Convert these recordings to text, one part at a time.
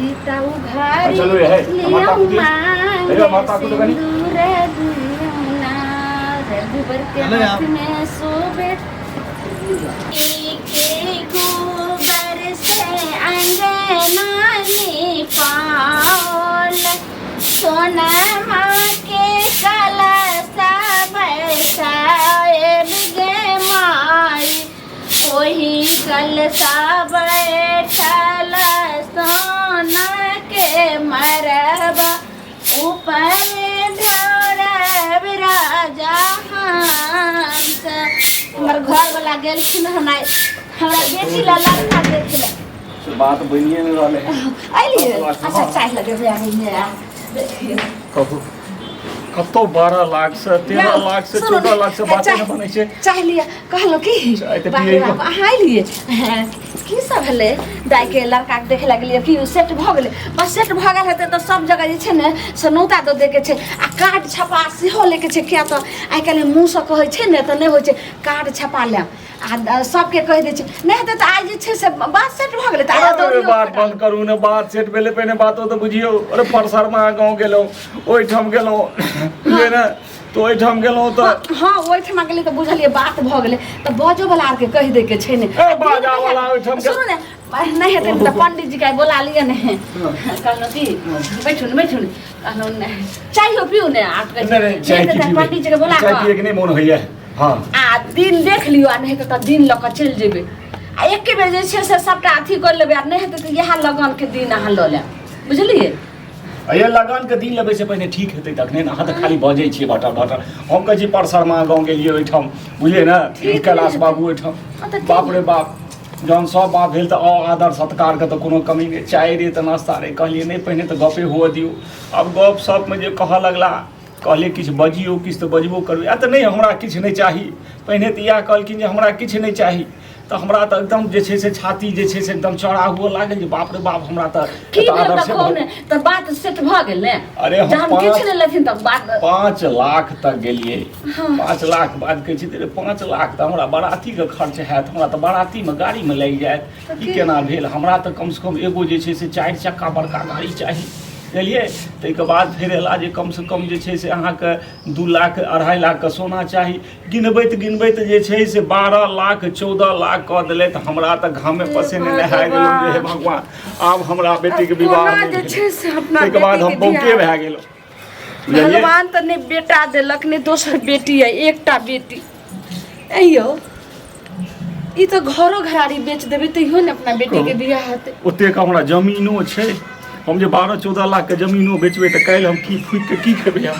सीता उघारी चलो ये है माता को तो कनी रघुबर के हाथ में शोभे के गोबर से अंगना लिपाल सोनमा के कलशा बैठाए गे माई वही कलशा बैठल सोना के मरबा ऊपर राजा हंस हमर घर वाला गेलखिन हमरा बेटी ला लड़का देखले बात बनिए नहीं रहले आइलिए अच्छा चाय लगे आइए कहू कतो 12 लाख से 13 लाख से 14 लाख से बातें न बनै छै चाय लिया कहलो की आइलिए की सब भेले दाई के लड़का के देखे लगलिए कि सेट भ गेले बस सेट भ गेल हेते त सब जगह जे छै ने से नौता दो दे के छै आ कार्ड छपा सेहो लेके छै किया त आइ काल्हि मुंह से कहै छै ने त नै होय छै कार्ड छपा ले आ सबके कह दे छै नै हेते त आज जे छै से बात सेट भ गेले त अरे बात बंद करू ने बात सेट भेले पहिने बातो त बुझियो अरे परसरमा गांव गेलो ओइ ठाम गेलो बुझे ना तो ओइ ठाम गेलो त हां ओइ ठाम गेले त बुझलिए बात भ गेले त बजो वाला के कह दे के छै ने ए बाजा वाला ओइ ठाम सुन ने नहीं हेते त पंडित जी का बोला लिए ने कहलो की बैठू कहलो ने चाय हो पियो ने आठ बजे चाय पंडित जी के बोला चाय पिए के नहीं मन होइया हां आ दिन देख लियो आ नहीं त दिन ल के चल जेबे आ एक के बेर जे छै से सबटा अथी कर लेबे आ नहीं हेते त यह लगन के दिन अहाँ ल ले बुझलिए ये लगन के दिन लेबै से पहिने ठीक हेतै तखने न अहाँ त खाली बजै छियै बटर हम कहै छी परसरमा गांव गेलियै ओइ ठाम बुझलिए ना कैलाश बाबू ओइ ठाम बाप रे बाप जहन सब बात भेल त आदर सत्कार के त कोनो कमी नहीं चाय रे त नाश्ता रे कहलिए नहीं पहिने त गपे हुआ दियो अब गप सप में जे कह लगला कहलिए किछ बजियो किछ त बजबो करबे आ त नहीं हमरा किछ नहीं चाही पहिने त या कहलखिन जे हमरा किछ नहीं चाही तो हमरा तो एकदम जे छे से छाती जे छे से एकदम चौड़ा हुआ लागल जे बाप रे बाप हमरा तो आदर से तो बात सेट भ गेल ने अरे हम किछ ने लेथिन त बात 5 लाख तक गेलिए 5 लाख बाद कह छी 5 लाख त हमरा बाराती के खर्च हैत हमरा तो बाराती में गाड़ी में लग जायत ई केना भेल हमरा तो कम से कम एगो जे छे से 4 चक्का बड़का गाड़ी चाहिए बुझलिए ताहिके बाद फिर एला जे कम से कम जे छै से अहाँके 2 लाख 2.5 लाख के सोना चाही गिनबैत जे छै से 12 लाख 14 लाख कऽ देले तऽ हमरा तऽ घामे पसीने नहा गेलौ हे भगवान आब हमरा बेटी के विवाह जे छै से अपना ताहिके बाद हम बौके भए गेलौ भगवान तऽ ने बेटा देलक ने दोसर बेटी है एकटा बेटी अइयो ई तो घरो घरारी बेच देबे तइयो ने अपना बेटी के बियाह हेतै ओते का हमरा जमीनो छै हम जे 12-14 लाख के जमीनो बेचबे त काल हम की फुक के की खेबे हम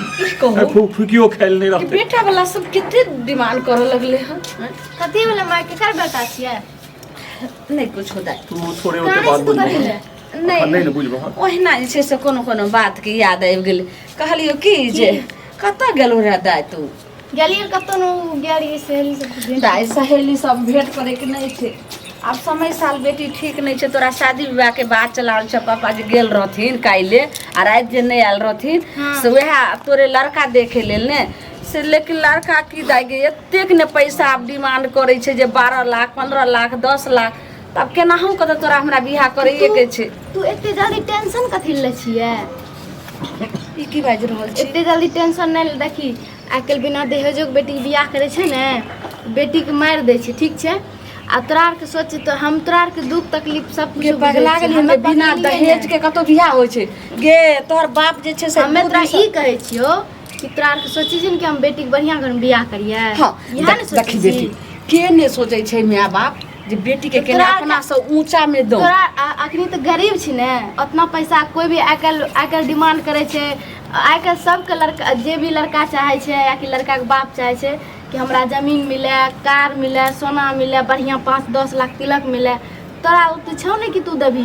फुकियो खाइल नहीं रहते बेटा वाला सब कितने डिमांड करे लगले ह कथी वाला मार के कर बेटा छिए नहीं कुछ होदा तू थोड़े ओते बात बोल नहीं बुझबो ओहिना जे छै से कोनो बात के याद आबि गेलै कहलियो की जे कत गेलो रे दाय तू गेलिए कत न गेली सहेली सब दाय सहेली सब भेंट करे के नहीं थे अब समय साल बेटी ठीक नहीं छे तोरा शादी विवाह के बाद चलाल छ पापा जी गेल रहथिन काइले आ रात जे नहीं आल रहथिन से वह तोरे लड़का देखे लेल ने से लेकिन लड़का की दाई गे एतेक ने पैसा अब डिमांड करे छे जे 12 लाख 15 लाख 10 लाख तब केनाहू कत तोरा हमरा बियाह करैए के छे तू एते जल्दी टेंशन कथि ले छिए ई की बाज रहल छी एते जल्दी टेंशन नहीं देखी आइकल बिना दहेजक बेटी बियाह करे छे ने बेटी के मार दे छे ठीक छे आ तोरा के सोच तो हम तोरा के दुख तकलीफ सब कुछ पगला गेल हम बिना दहेज के कतो बियाह होय छे गे तोहर बाप जे छे से हमें तोरा ई कहै छियो कि तोरा के सोची छिन कि हम बेटी के बढ़िया घर में बियाह करिए हां यहां ने देखी बेटी के ने सोचै छे माय बाप जे बेटी के केना अपना से ऊंचा में दो तोरा अखनी तो गरीब छी ने उतना पैसा कोई भी आइकल डिमांड करे छे आइकल सब के लड़का जे भी लड़का चाहे छे या कि लड़का के बाप चाहे छे कि हमरा जमीन मिले कार मिले सोना मिले बढ़िया 5-10 लाख तिलक मिले तोरा तो छौ ने कि तू देबी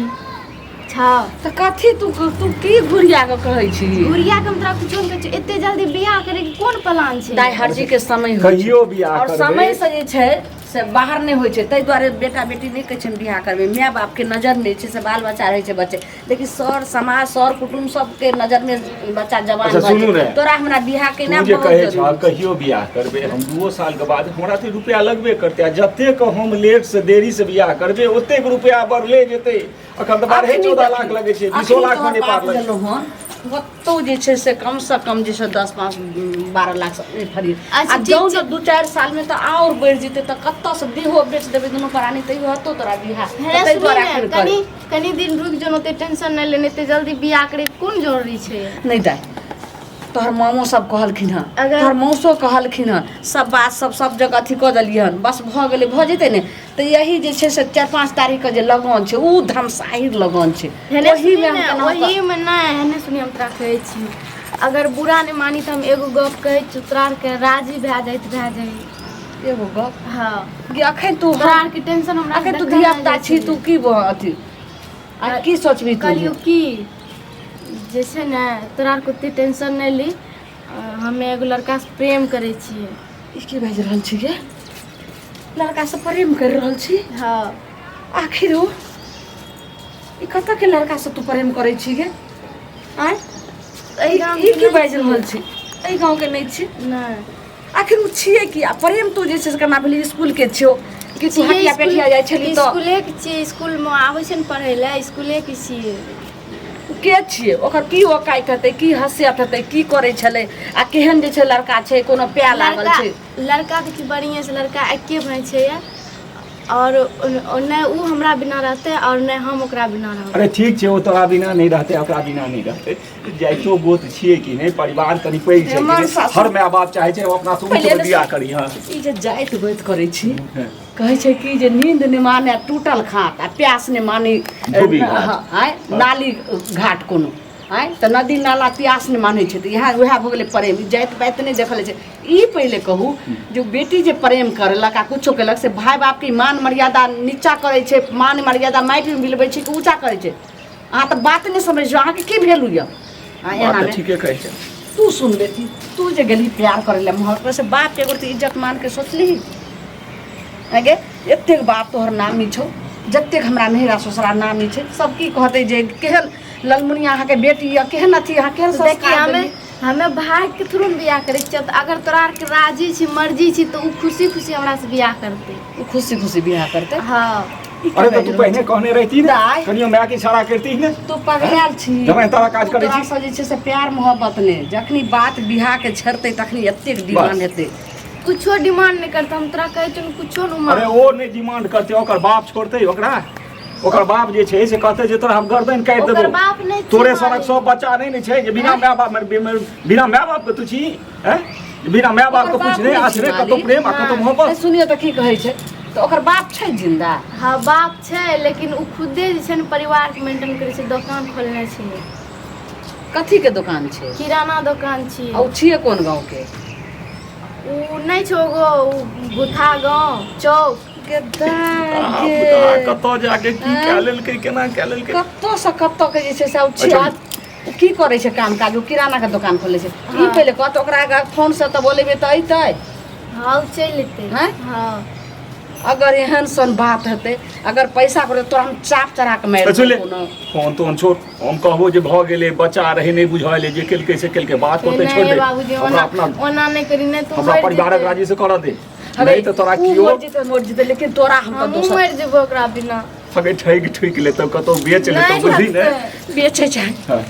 छौ त कथी तू की घुरिया के कहै छी घुरिया के तोरा कुछो कहै छी एते जल्दी बियाह करे के कोन प्लान छे दाई हर जी के समय कहियो बियाह और समय से जे छे से बाहर नहीं होइ छै ताहि दुआरे बेटा बेटी नहीं कहै छै बियाह करबै माय बाप के नजर नहीं छै से बाल बच्चा रहै छै बच्चे लेकिन सर समाज सर कुटुम्ब सबके नजर में बच्चा जवान अच्छा, सुनू ने। तोरा हमरा बियाह के ना तू जे बहुत कहै छ जरूरी छै। कहियो बियाह करबै हम 2 साल के बाद हमरा तऽ रुपया लगबे करतै आ जतेक हम लेट से देरी से बियाह करबै ओतेक रुपया बढ़ले जेतै अखन तऽ 12-14 लाख लगै छै 20 लाख में पार लगै छै कतौ जे छै से कम से कम जे छै 10-5-12 लाख से फरी अच्छा, आ ठीक जौं छै। जे 2-4 साल में तो और बढ़ जेतै तऽ कतौ से देहो बेच देबै दुनू प्राणी तैयो हतो तोरा बियाह हेरे ताहि दुआरे सुनी आखिर ने, करी। कनी दिन रुक जो ओते टेंशन नहीं लेने ते जल्दी बियाह करे कोन जरूरी छै। नहीं दाय तोहर मामो सब कहलखिन हँ अगर- तोहर मौसो कहलखिन हँ सब बात सब जगह अथी कऽ देलियन बस भऽ गेलै भऽ जेतै ने तऽ यही जे छै से 4-5 तारीख के जे लगन छै उ धमसाहिर लगन छै हेने ओही सुनी में हम ने, केना वही में नहीं हेने सुनी हम तोरा कहै छी अगर बुरा नहीं मानी तऽ हम एगो गप कहै छी तोरा के राजी भए जाइत एगो गप हाँ कि अखन तू तोरा आर के टेंशन हमरा अखन तू देखल धिया नहीं पुता जाइ छी छै। तू की अथी आ की सोचबी तू कहियो की जैसे ने तोरा आर के ओते टेंशन नहीं ली हमे एगो लड़का से प्रेम करै छियै। ई की बाजि रहल छी गे लड़का से प्रेम कर रहल छी हाँ आखिर ओ ई कतऽ के लड़का से तू प्रेम करै छी गे आय एहि गाँव ई के की नहीं बाजि छियै। रहल छी एहि गाँव के नहीं छी नहीं आखिर उ छियै की आ प्रेम तू जे छै से केना भेली स्कूल के छियो कि तू हटिया पेटिया जाइ छली तऽ स्कूले के छियै स्कूल में आबै छै ने पढ़ै लए स्कूले के छियै। के छियै ओकर की औकात हेतै की हैसियत हेतै की करै छलै आ केहन जे छै लड़का छै कोनो प्यार लागल छै लड़का देखी बढ़िया से लड़का एके भाई छै और नहीं उ हमरा बिना रहते और नहीं हम ओकरा बिना रहब। अरे ठीक छै ओ तोरा बिना नहीं रहते ओकरा बिना नहीं रहते जाइतो गोत छियै कि नहीं परिवार कनि पैघ छै कि हमर नहीं? सासु- हर माय बाप चाहे छै ओ अपना शुरू पहिले से ने बियाह करी हाँ ई जे जाइत गोइत करै छी कहै छै कि जे नींद नहि माने टूटल खाट आ प्यास नहि मानी धोबी घाट। हाँ, आय नाली घाट कोनो आय तऽ नदी नाला प्यास नहि मानै छै तऽ इएह उएह भऽ गेलै प्रेम ई जाइत पाइत नहि देखल छै ई पहिले कहू जे बेटी जे प्रेम करलक आ कुछो केलक से भाई बाप के मान मर्यादा नीचा करै छै मान मर्यादा माटिमे मिलबै छै कि ऊँचा करै छै अहाँ तऽ बात नहीं समझ अहाँके की भेल यऽ एना बात तऽ नहि ठीके कहै छै तू सुन बेटी तू जे गेली प्यार करे ला मोहब्बत से बाप के एगो तो इज्जत मान के सोचली आगे एतेक बाप तोहर नामी छौ जतेक हमरा नहिरा ससुरा नामी छै सब की कहते जे केहन ललमुनी अहाँ के बेटी या केहन अथी अहाँ केहन देखिए संस्कार हमें देलियै? हमें भाई के थ्रू में बियाह करे छियै तऽ अगर तोरा आर के राजी छी मर्जी छी तो उ खुशी खुशी हमरा से बियाह करते। उ खुशी खुशी बियाह करते हाँ ई की अरे तो बाजि तू रहल पहले छी? कहने रहती ना दाय। कनियो माय के इशारा करती ना तू पगलायल छी जब एहन तरह काज करै छी। तोरा से जे छै से प्यार मोहब्बत ने जखनी बात बियाह के छड़तै तखनी एतेक डिमांड हेतै कुछो डिमांड नहीं करता हम तोरा कहै छियौ कुछो नहीं अरे मांग वो नहीं डिमांड करते ओकर बाप छोड़ते ओकरा ओकर बाप जे छै से कहते जे तोरा हम गर्दन काटि ओकर देबो बाप नहीं तोरे छै सनक मालिक। सब बच्चा नहीं छै जे बिना माय बाप बिना माय बाप के तू छी हैं बिना माय बाप के ओकर कुछ नहीं बाप आसरे नहि छै कतो प्रेम आ कतो मालिक। मोहब्बत सुनियो तऽ की कहै छै तऽ ओकर बाप छै जिंदा हाँ बाप छै लेकिन उ खुदे जे छै ने परिवार के मेंटेन करे छै दोकान खोलने छै कथी के दुकान छै किराना दोकान छी आ उ छियै कोन गाँव के उ नहीं छो गो गुथा गांव चौक कतो जाके की कए लेलकै केना कए लेलकै कत्तो से कत्तो के जे छै से उ छियै अच्छा। की करे छै काम काज उ किराना के दुकान खोले छै ई हाँ। पहिले कहत ओकरा अगर फोन से तऽ बोलेबे तऽ अइतै हाँ उ चल लेते हैं? हाँ अगर एहन सन बात हेतै अगर पैसा पर तोरा हम चाप चढ़ा के मारि तऽ सुन ले देबौ कोनो फोन तोन छोड़ हम कहबो जे भऽ गेलै बच्चा रहै नहि बुझाइले जे केलकै से केलकै बात होते छोड़ नहीं दे बाबूजी हमरा ओना अपना ओना नहीं करी नहीं तो हमरा मर परिवारक जेतै। राजी से करऽ दे अरे नहीं तो तोरा उ कियो मर जेतै लेकिन तोरा हम तऽ हमहूँ दोसर मर जेबो ओकरा बिना फगे ठैक लेतौ कतौ बेच लेतौ नहीं बुझली ने हटतै। बेचे छै हाँ।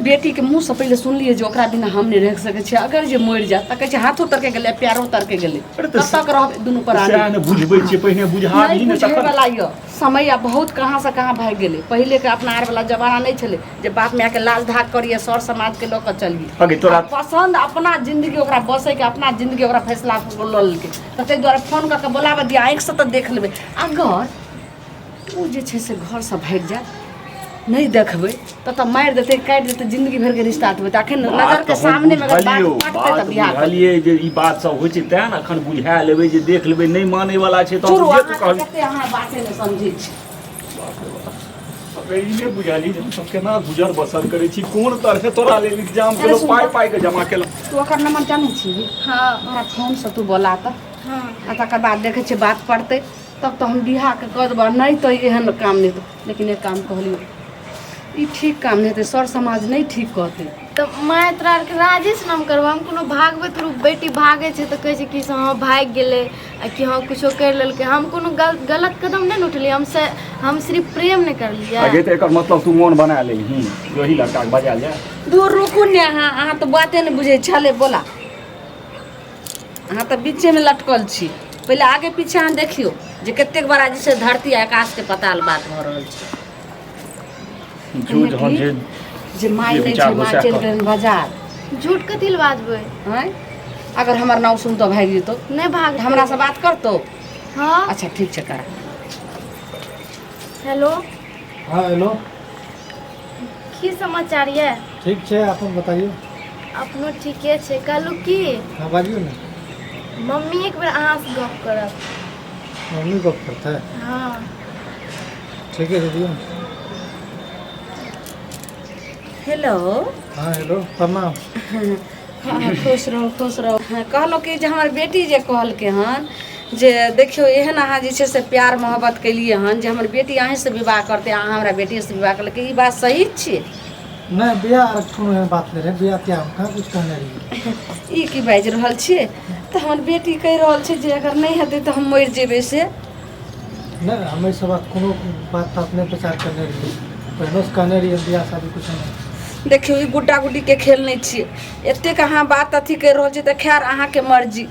बेटी के मुंह से पहले सुनलिए जे ओकरा बिना हम नहीं रह सकै छी अगर जे मर जात तऽ कहै छै हाथो तरके गेलै प्यारो तरके गेलै अरे तऽ कब तक रहबै दुनू पर सएह ने बुझबै छियै पहिने बुझा नहीं दी ने बुझे तखन वाला ये समय अब बहुत कहाँ से कहाँ भाग गेलै पहले के अपना आर वाला जमाना नहीं छलै जे बाप माय के लाज धाक करिए सर समाज के लोग चलिए फगे तोरा पसंद अपना जिंदगी ओकरा बसे के अपना जिंदगी ओकरा फैसला लऽ लेलकै तऽ ताहि दुआरे फोन कऽ के बोलाबऽ दिया आँखि से तऽ देख लेबै अगर ओ जे छै से घर से भागि जाय नहीं देखबै तऽ मारि देतै काटि देतै जिंदगी भर के रिश्ता हेतै अखन नजर के सामने में अगर बात पटतै तऽ बियाह करतै बुझलियै जे ई बात सब होइ छै तें ने अखन बुझा लेबै जे देख लेबै नहि मानै वाला छै तऽ चुरू हम जे तू अहाँ कहल कते अहाँ बाते नहि समझै छी ई नहि बुझाली जे हमसब केना गुजर बसर करै छी कोन तरहे तोरा लेल इंतजाम केलौ सुन पाइ तऽ। पाइ के जमा केलौ तू ओकर नंबर जानै छी हाँ हमरा फोन से तू बोला तऽ हाँ आ तकर बाद देखै छियै बात पड़तै तब तो हम बियाह के कऽ देबऽ, नहीं तो एहन काम नहीं तो। लेकिन एक काम कहलियो ई ठीक काम नहीं हेतै, सर समाज नहीं ठीक कहतै। तो माय तोरा आरके राजेश नाम करबा, हम कोनो भागबै तो बेटी भागे छै तो कहै छै कि से हाँ भाग गेलै आ कि हाँ कुछो कर लेलकै। हम कोनो गलत कदम नहीं न उठलियै, हम सिर्फ प्रेम नहीं करलियै। आगे तो एकर मतलब तू मोन बना ले यही लड़का के बजा ले। दूर रुकू ने अहाँ तो बाते नहीं बुझे छले। बोला अहाँ तो बीचे में लटकल छी। पहले आगे पीछे अहाँ देखियो जे कतेक बड़ा जैसे धरती आकाश के पताल बात भ रहल छै। झूठ हम जे माय ये नहीं विचार छै, माँ घुसा चलि कर। गेलै बाजार। झूठ कथी लए बाजबै? हैं अगर हमर नाम सुन तो भाग जेतो, नहीं भाग हमरा से बात करतो। हाँ अच्छा ठीक छै करा। हेलो हाँ हेलो, की समाचार ये? ठीक छै, अपन बताइए। अपनो ठीके छै। कहलू की हाँ बाजियो ने। मम्मी एक बेर अहाँ से गप करब। मम्मी गप करता है? हाँ ठीक है दीदी। हेलो। हाँ हेलो, प्रणाम। हाँ खुश रहो खुश रहो। हाँ, कहलो कि जे हमर बेटी जे कहलकै हन जे देखियो एहन अहाँ जे छै से प्यार मोहब्बत केलिए हन जे हमर बेटी अहीं से विवाह करते, अहाँ हमरा बेटी से विवाह करलकै, ई बात सही छियै? नहीं बिया आर कोनो एहन बात नहीं रहे, बिया त्या हम कहाँ कुछ कहने रहिए। ई की बाजि रहल छियै? तऽ हमर बेटी कहि रहल छै जे अगर नहीं हेतै तऽ हम मरि जेबै से। नहीं हमें सब बात कोनो बात तात नहीं प्रचार करने रहिए, पहले से कहने रहिए बिया शादी कुछ नहीं। देखियो ई गुड्डा गुड्डी के खेल नहीं छियै। एतेक अहाँ बात अथी कहि रहल छियै तऽ खैर अहाँके मर्जी।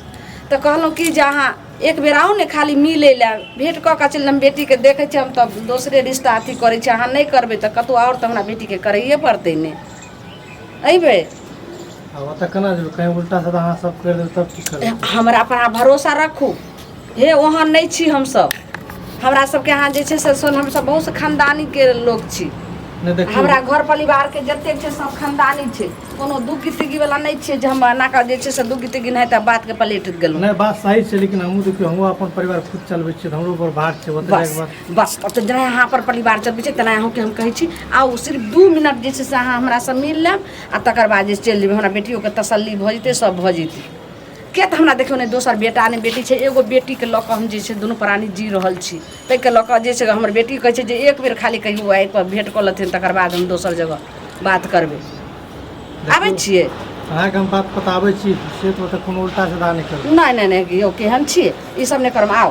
तऽ कहलहुँ कि जे अहाँ एक बेर आउ ने खाली मिलै लए, भेँट कऽ के चलि। हम बेटीके देखै छियै, हम तऽ दोसरे रिश्ता अथी करै छी। अहाँ नहीं करबै तऽ कतहु आओर तऽ हमरा बेटीके करैए पड़तै ने। अयबै? अब ओतऽ केना जेबै, कहीं उल्टा सीधा अहाँ सब कर देबै तब की करबै? हमरा पर अहाँ भरोसा रखू। हे ओहन नहीं छी हमसब। हमरा सबके अहाँ जे छै से सुन, हमसब बहुत खानदानी के लोग छी। नहीं देखिए हमरा घर परिवार के जतेक छै सब खानदानी छै, कोनो दुखी तिगी वाला नहीं छै जे हम एना जे छै से दुखी तिगी नहीं तऽ बात के पलट गेलहुँ। नहीं बात सही छै, लेकिन हमहूँ देखियो हमहूँ अपन परिवार खुद चलबै छियै, हमरो पर भार छै। ओतऽ बस जाके बाद बस तो जेना यहाँ पर परिवार चलबै छै तेना अहूँके हम कहै छी आउ, सिर्फ 2 मिनट जे छै से अहाँ हमरा से मिल लेब आ तकर बाद जे चलि जेबै। हमरा बेटियोके तसल्ली भऽ जेतै, सब भऽ जेतै। के तऽ हमरा देखियौ ने दोसर बेटा नहि बेटी छै, एगो बेटीके लऽ कऽ हम जे छै दुनू प्राणी जी रहल छी। ताहिके लऽ कऽ जे छै हमर बेटी कहै छै जे एक बेर खाली कहियो आबिकऽ भेँट कऽ लेथिन, तकर बाद हम दोसर जगह बात करबै। आबै छियै? अहाँके हम बात बताबै छी से तो ओतऽ कोनो उल्टा सीधा नहीं करबै। नहीं नहीं नहीं यौ केहन छियै, ई सब नहीं करब। आउ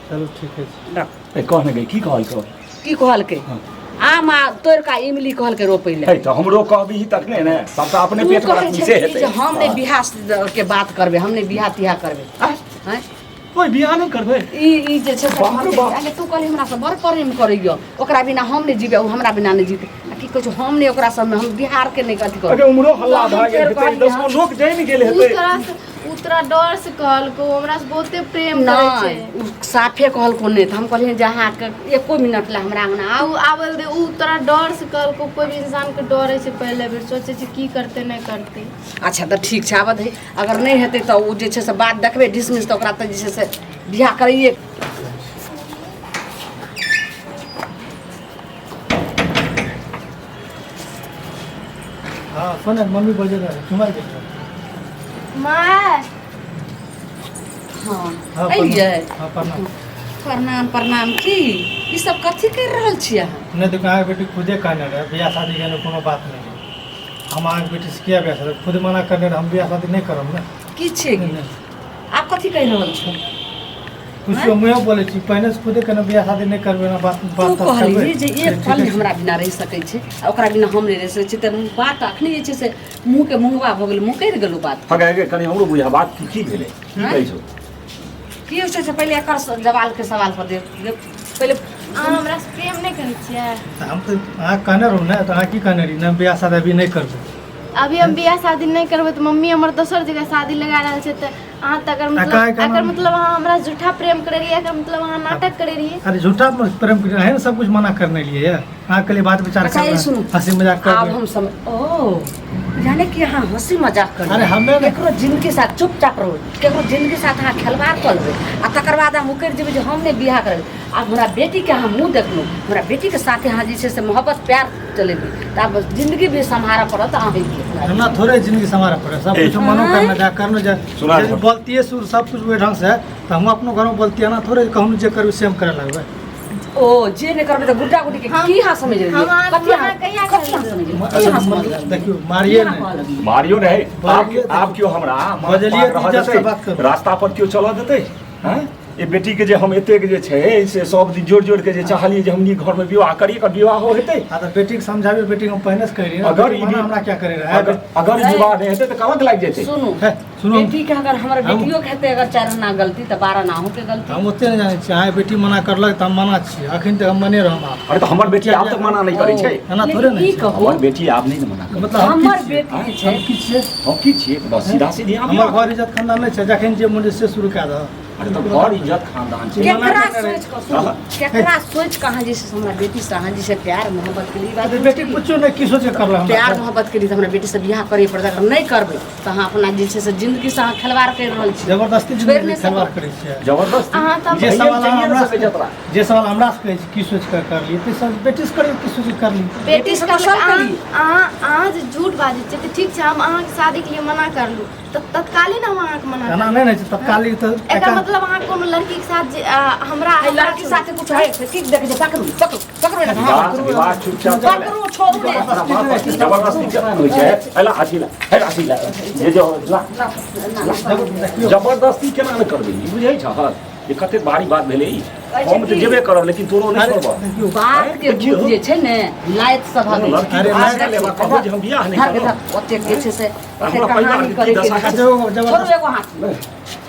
चलो ठीक है। रख। कहने गई की कहलको? की कहलकै? आम तोड़ का इमली कहलकै रोपै ले। है तो हमरो कहबी तखने ने, सब तो अपने तू पेट पर कहै रखनी छै से कि जे हेतै। हम नहीं बियाह के बात करबै, हम नहीं बियाह तियाह करबै। हैं कोई बियाह नहीं करबै? ई जे छै से बाप रे बाप। आगे तू कहली हमरा से बड़ प्रेम करैयो, ओकरा बिना हम नहीं जीबे, उ हमरा बिना नहीं जीते। आ की कहै छै हम नहीं ओकरा सब में, हम बिहार के नहीं अथी अरे करब। उमरो हल्ला हम भए गेल फेर हेतै, 10 गो लोग जानि गेल उ हेतै। तरह से उ तोरा डर से कहलको, हमरा से बहुते प्रेम करे छै। नहीं उ साफे कहलको नहीं, तो हम कहलिए जे अहाँ के एको मिनट ला हमरा अंगना आउ। उ आबल दे, उ तोरा डर से कहलको। कोई भी इंसान के डरे से पहले बेर सोचे छै की करते नहीं करते। अच्छा तो ठीक छै, आबऽ दही। अगर नहीं हेतै तो उ जे छै से बात देखबै डिसमिस, तो ओकरा तऽ जे छै से बियाह करैए। हाँ सुन मम्मी बजे रहे तुम्हारे बेटा। माय हाँ हाँ अइयै। हाँ प्रणाम। प्रणाम प्रणाम। की ई सब कथी कर रहल छियै अहाँ? नहीं देखो अहाँके बेटी खुदे कहने रहे बियाह शादी के कोनो बात नहीं है। हम अहाँके बेटी से किया बियाह शादी, खुद मना करने रहे, हम बियाह शादी नहीं करब ना। की छै की? आप कथी कहि रहल छौ? कुछ मैं बोले छी, पहले से खुदे कहने बियाह शादी नहीं करबे ना, बात तू बात कहली जे एक ठीक पल है। हमरा बिना रहि सकै छै, आ ओकरा बिना हम नहि रहि सकै छी। तऽ बात अखनी जे छै से मुँह के मुँहवा भऽ गेल, मुकरि गेलौ बात। हगे कनी हमरो बुझा बात की भेलै, की हाँ? कहै छौ? की होइ छै से पहिले एकर जवाल के सवाल पर दे। पहिले अहाँ हमरा से प्रेम नहीं करे छियै? हम तो अहाँ कहने रहू ना, तो अहाँ की कहने रही ना बियाह शादी अभी नहीं करबे। अभी हम बियाह शादी नहीं करबै तो मम्मी हमर दोसर जगह शादी लगा रहल छै। तऽ अहाँ तऽ एकर मतलब अहाँ हमरा झूठा प्रेम करे रहिए, एकर मतलब अहाँ नाटक करे रहिए। अरे झूठा प्रेम कर है ना, सब कुछ मना करने लिए है। अहाँ के लिए बात विचार अच्छा, कर ये सुनू। हंसी मजाक कर आब हम समझ ओ जाने कि यहाँ हंसी मजाक कर अरे हमें केकरो जिंदगी साथ चुपचाप रहो, केकरो जिंदगी साथ अहाँ खिलवाड़ कर लेबै आ तकर बाद हम उकरि जेबै जे हम नहि बियाह करबै। आब हमरा बेटी के अहाँ मुँह देखलहुँ, हमरा बेटी के साथे अहाँ जे छै से मोहब्बत प्यार चलेबै तऽ आब जिंदगी भी सम्हारऽ पड़त अहाँके। हमरा थोड़े जिंदगी संभालना पड़े, सब कुछ मनो करना जा करना जा। सुना यदि बोलती है सुर सब कुछ वही ढंग से है तो हम अपनो घर में बोलती है ना, थोड़े कहूँ जे करबे सेम करे लगबे। ओ जे नहि करबै तऽ गुड्डा गुड्डी के की हाँ समझ रही हम अहाँ कथी हाँ कहिया कथी हाँ समझ रही देखियो मारिए हाँ नहीं, मारियो नहीं। बोलिए आप क्यों हमरा बजलिए तो इज्जत से बात करो। रास्ता पर क्यों चलऽ देतै? हैं ये बेटी के जे हम एतेक जे छै से सब दिन जोड़ जोड़ के जे चाहलिए जे हमनी घर में विवाह करिए का विवाह हो हेतै। हाँ तो बेटी के समझाबे, बेटी को पहले से कह रही है अगर अगर ई भी- हमरा क्या करे रहा है। अगर ई विवाह नहीं हेतै तऽ कलंक लागि जेतै। सुनू सुनो बेटी के अगर हमारे बेटियों के हेतै अगर 4 आना गलती तऽ 12 आना अहूँ के गलती। हम ओते नहीं जाने छियै, बेटी मना करलक तऽ हम मना छियै, अखन तक हम मने रहम। अरे तो हमर बेटी आब तक मना नहीं करै छै। एना थोड़े लेकिन नहीं की कहू हमर बेटी आब नहीं मना करै। मतलब हम हमर की बेटी जे छै हम की छियै, हम की छियै बस सीधा सीधी हम हमर घर इज्जत खानदान नहीं छै, जखन जे मुंडे से शुरू कए दह। अरे तो घर इज्जत खानदान छै। केकरा सोच के सुनू केकरा सोच के अहाँ जे छै से हमरा बेटी से अहाँ जे छै प्यार मोहब्बत के लिए बात अरे बेटी कुछो नहीं की सोचे करल हम प्यार मोहब्बत के लिए तऽ हमरा बेटी से बियाह करे पड़त। अगर नहीं करबै तऽ अहाँ अपना जे छै से जिंदगी से अहाँ खिलवाड़ कर रहल छी। जबरदस्ती छोड़ि जिंदगी नहि खिलवाड़ सकब। करै छियै। जबरदस्ती अहाँ तऽ जे सवाल हमरा से जतरा जे सवाल हमरा से कहै छी की सोच कर करली ते सब बेटी से करियो, की सोच कर ली। बेटी से कहलक, पसंद करी। अहाँ जे झूठ बाजै छियै तऽ ठीक छै, हम अहाँके शादी के लिए मना करलू तऽ तत्कालीन हम अहाँके मना एना करलू। नहीं नहीं छै तत्कालिक तो एकर मतलब अहाँ कोनो लड़की के साथ हमरा आई लड़की के साथे कुछ है से ठीक देखे पकड़ू पकड़ू पकड़ू ना विवाह चुपचाप चले। पकड़ू छोड़ू ने जबरदस्ती केना होइ छै? हैला हसीला जे जो जबरदस्ती केना न करबै ई बुझै छ? ये कते भारी बात भेलै ई। हम तऽ जेबे करब लेकिन तोरो नहि करब। बात के बुझ जे छै ने लायक सभा में लड़की अरे के आगे लेबा कहबै जे हम बियाह नहि करब। ओते जे छै से ओते हमरा परिवार कहानी के करे के दशा छै। जबरदस्ती छोड़ू एगो हाथ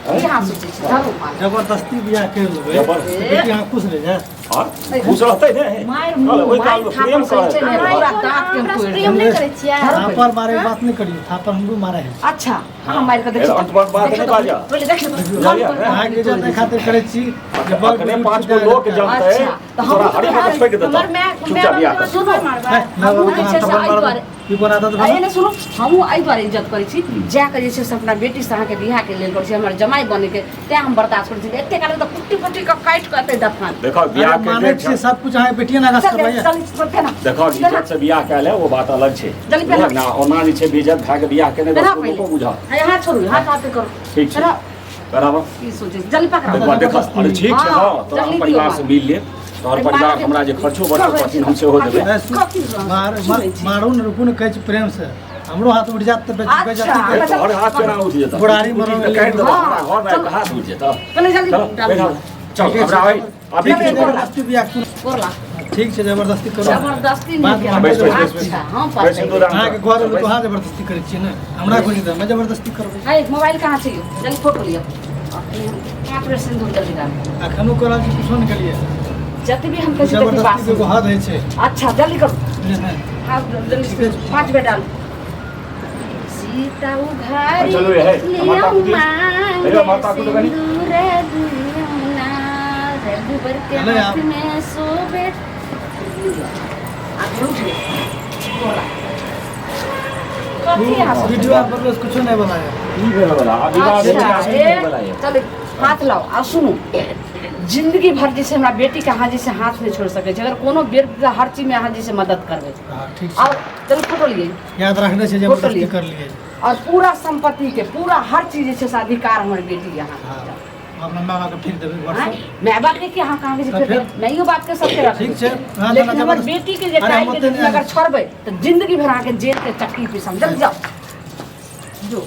की हाथ सोचै छी धरू मार जबरदस्ती बियाह कर लेबै जबरदस्ती। बेटी अहाँ खुश रह जाए। और खुश रहतै ने। मार चल, ओहि काल मार में प्रेम थापड़ से करब। ने पूरा दांत के हमरा से तोड़ प्रेम नहीं करै छियै। थापर मारे बात नहीं करियो, थापर हमको मारे है। अच्छा हाँ मार के देखिए अंतबन बात नहीं बाजा। पहले देखिए अहाँ के इज्जत खातिर करे छी जे बड़ अखने 5 गो लोग जानतै अच्छा, तो हम तोरा हरी मत छोड़ के देता हमर मैं चुपचाप बियाह कर। सुनो मारबा हम जे छै से आई दुआरे की बना दत अरे ने सुनो हमहूँ एहि दुआरे इज्जत करै छी जाके जे छै से अपना बेटी से अहाँके बियाह के लेल करै छी, हमर जमाई बने के तें हम बर्दाश्त करै छी। एते काल तऽ कुट्टी पुट्टी के काटि के एते दफन देखो बियाह के माने डेट छी सब कुछ अहाँ बेटिए ना गाछ करबै। देखो इज्जत से बियाह कैले वो बात अलग छै। जल्दी पहना। ना ओना जे छै बेइज्जत भए के बियाह केने बस को बुझा। हाथ छोड़ू हाथ हाथ करू ठीक छै बराबर। की सोचै छी जल्दी पकड़ा देखो देखो अरे ठीक छै हां तो हम परिवार से मिल ले तोहर परिवार हमरा जे खर्चो बर्चो पथिन हम सेहो देबै। मारू न रुकू न कहै छी प्रेम से हमरो हाथ उठ जात त अच्छा। तोहर हाथ केना उठ जेता? बुढ़ारी मरल तो काटि देबो हाँ, हमरा घर में हाथ उठ जेता। पहले जल्दी चलो बैठा चल हमरा भाई अभी जल्दी किछु करो। जबरदस्ती बियाह कोरला ठीक छै जबरदस्ती करो। जबरदस्ती बात नहीं बैस, बैस, बैस, अच्छा हम बैस, पढ़ते बैस, अहाँ के घर में कहाँ जबरदस्ती करे छी ना, हमरा कोनी द मैं जबरदस्ती करबै। है मोबाइल कहाँ छै जल्दी फोटो लियो कहाँ पर सिंदूर जल्दी डाल अखनो करल छी कुछो न केलिए, जति भी हम कहै छी तति जबरदस्ती पास के एगो हद है छै। अच्छा जल्दी करो हाँ जल्दी 5 बेटा डाल सीता उघारी चलो ये है, माता को दियो। मांगे अरे माता को तो कहीं। सिंदूर दुनिया रघुबर के चलो हाथ आप। में शोभे आप उठ गए कथी यहाँ से वीडियो आप बस कुछो नहीं बनाया। ई भेल बला अभी बात अच्छा है बला चलो हाथ लाओ आ सुनो जिंदगी भर जैसे हमरा बेटी के अहाँ जैसे हाथ नहीं छोड़ सके अगर कोनो बेटी हर चीज में अहाँ जैसे मदद करबै हां ठीक और छै, चलो फोटो लिए याद रखने से फोटो जबरदस्ती लिए। कर लिए। और पूरा संपत्ति के पूरा हर चीज जैसे से अधिकार हमारी बेटी यहाँ हां अपना माँ बाप के फिर देबै घर हाँ? से। मैं बाप के यहाँ कहाँ के तो फिर? मैं यो बाप के सबके रख ठीक छै, हाँ, लेकिन जना हमर जबरदस्ती- बेटी के जे अरे टाइम हम के ओते नहीं अगर छोड़बै तो जिंदगी भर आके जेल के चक्की पीसम जल्दी जाओ जो